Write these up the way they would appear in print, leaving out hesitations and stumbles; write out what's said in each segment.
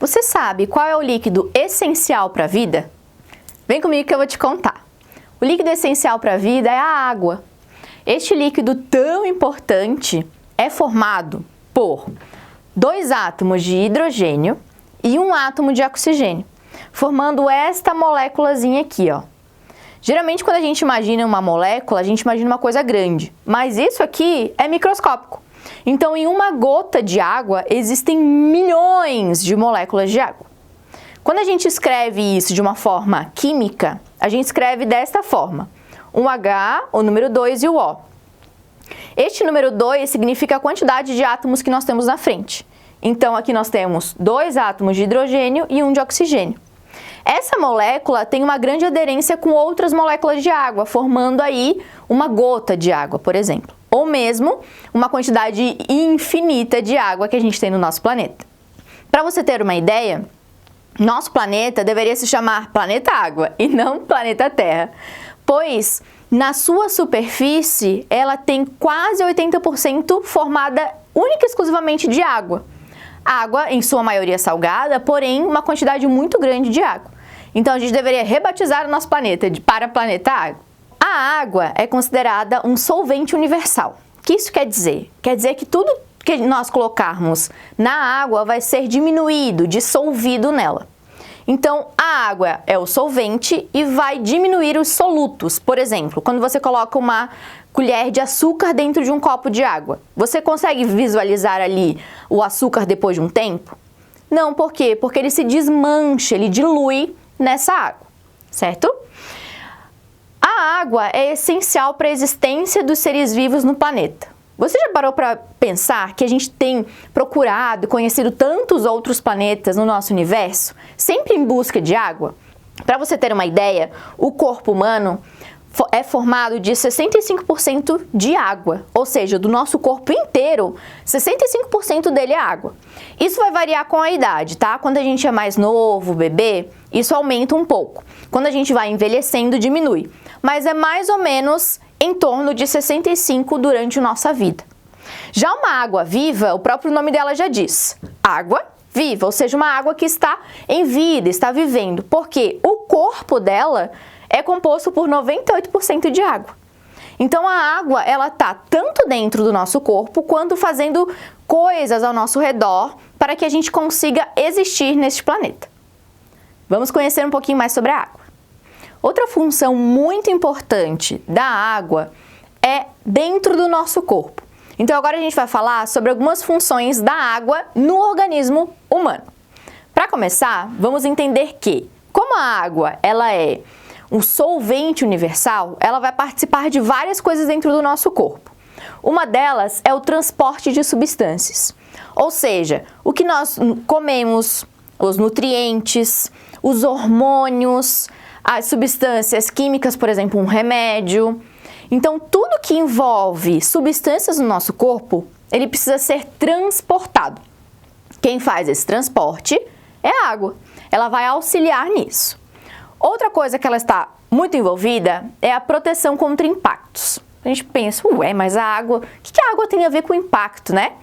Você sabe qual é o líquido essencial para a vida? Vem comigo que eu vou te contar. O líquido essencial para a vida é a água. Este líquido tão importante é formado por 2 átomos de hidrogênio e 1 átomo de oxigênio, formando esta moléculazinha aqui, ó. Geralmente, quando a gente imagina uma molécula, a gente imagina uma coisa grande, mas isso aqui é microscópico. Então, em uma gota de água, existem milhões de moléculas de água. Quando a gente escreve isso de uma forma química, a gente escreve desta forma: um H, o número 2 e o O. Este número 2 significa a quantidade de átomos que nós temos na frente. Então, aqui nós temos 2 átomos de hidrogênio e 1 de oxigênio. Essa molécula tem uma grande aderência com outras moléculas de água, formando aí uma gota de água, por exemplo. Ou mesmo uma quantidade infinita de água que a gente tem no nosso planeta. Para você ter uma ideia, nosso planeta deveria se chamar Planeta Água e não Planeta Terra, pois na sua superfície ela tem quase 80% formada única e exclusivamente de água. Água, em sua maioria salgada, porém uma quantidade muito grande de água. Então a gente deveria rebatizar o nosso planeta para Planeta Água. A água é considerada um solvente universal. O que isso quer dizer? Quer dizer que tudo que nós colocarmos na água vai ser diminuído, dissolvido nela. Então, a água é o solvente e vai diminuir os solutos. Por exemplo, quando você coloca uma colher de açúcar dentro de um copo de água, você consegue visualizar ali o açúcar depois de um tempo? Não, por quê? Porque ele se desmancha, ele dilui nessa água, certo? A água é essencial para a existência dos seres vivos no planeta. Você já parou para pensar que a gente tem procurado e conhecido tantos outros planetas no nosso universo, sempre em busca de água? Para você ter uma ideia, o corpo humano é formado de 65% de água, ou seja, do nosso corpo inteiro, 65% dele é água. Isso vai variar com a idade, tá? Quando a gente é mais novo, bebê, isso aumenta um pouco. Quando a gente vai envelhecendo, diminui. Mas é mais ou menos em torno de 65% durante a nossa vida. Já uma água viva, o próprio nome dela já diz, água viva, ou seja, uma água que está em vida, está vivendo, porque o corpo dela é composto por 98% de água. Então a água, ela está tanto dentro do nosso corpo, quanto fazendo coisas ao nosso redor para que a gente consiga existir neste planeta. Vamos conhecer um pouquinho mais sobre a água. Outra função muito importante da água é dentro do nosso corpo. Então agora a gente vai falar sobre algumas funções da água no organismo humano. Para começar, vamos entender que, como a água ela é um solvente universal, ela vai participar de várias coisas dentro do nosso corpo. Uma delas é o transporte de substâncias, ou seja, o que nós comemos, os nutrientes, os hormônios, as substâncias químicas, por exemplo, um remédio. Então, tudo que envolve substâncias no nosso corpo, ele precisa ser transportado. Quem faz esse transporte é a água. Ela vai auxiliar nisso. Outra coisa que ela está muito envolvida é a proteção contra impactos. A gente pensa, mas a água, o que a água tem a ver com impacto, né?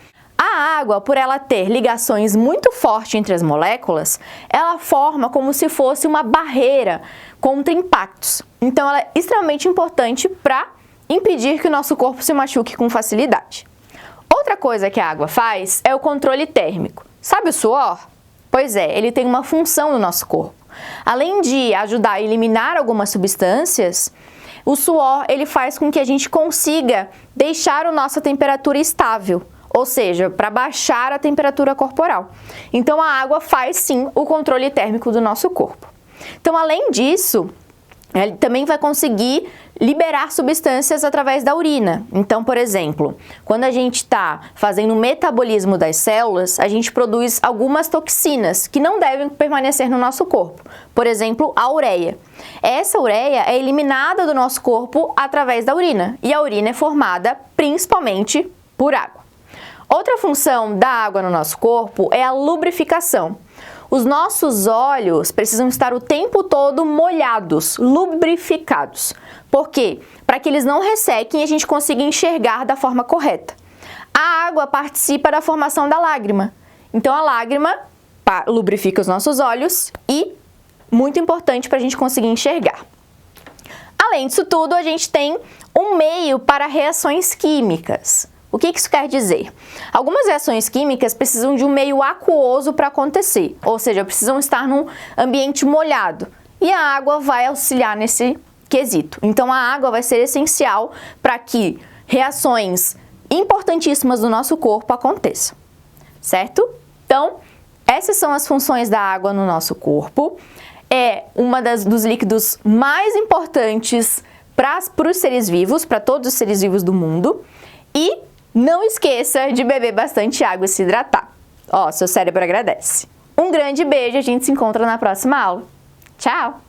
A água, por ela ter ligações muito fortes entre as moléculas, ela forma como se fosse uma barreira contra impactos. Então, ela é extremamente importante para impedir que o nosso corpo se machuque com facilidade. Outra coisa que a água faz é o controle térmico. Sabe o suor? Pois é, ele tem uma função no nosso corpo. Além de ajudar a eliminar algumas substâncias, o suor ele faz com que a gente consiga deixar a nossa temperatura estável, ou seja, para baixar a temperatura corporal. Então, a água faz sim o controle térmico do nosso corpo. Então, além disso, ele também vai conseguir liberar substâncias através da urina. Então, por exemplo, quando a gente está fazendo o metabolismo das células, a gente produz algumas toxinas que não devem permanecer no nosso corpo. Por exemplo, a ureia. Essa ureia é eliminada do nosso corpo através da urina, e a urina é formada principalmente por água. Outra função da água no nosso corpo é a lubrificação. Os nossos olhos precisam estar o tempo todo molhados, lubrificados. Por quê? Para que eles não ressequem e a gente consiga enxergar da forma correta. A água participa da formação da lágrima. Então, a lágrima lubrifica os nossos olhos e muito importante para a gente conseguir enxergar. Além disso tudo, a gente tem um meio para reações químicas. O que isso quer dizer? Algumas reações químicas precisam de um meio aquoso para acontecer, ou seja, precisam estar num ambiente molhado, e a água vai auxiliar nesse quesito. Então, a água vai ser essencial para que reações importantíssimas do nosso corpo aconteçam, certo? Então, essas são as funções da água no nosso corpo. É uma dos líquidos mais importantes para os seres vivos, para todos os seres vivos do mundo. E não esqueça de beber bastante água e se hidratar. Ó, seu cérebro agradece. Um grande beijo, a gente se encontra na próxima aula. Tchau!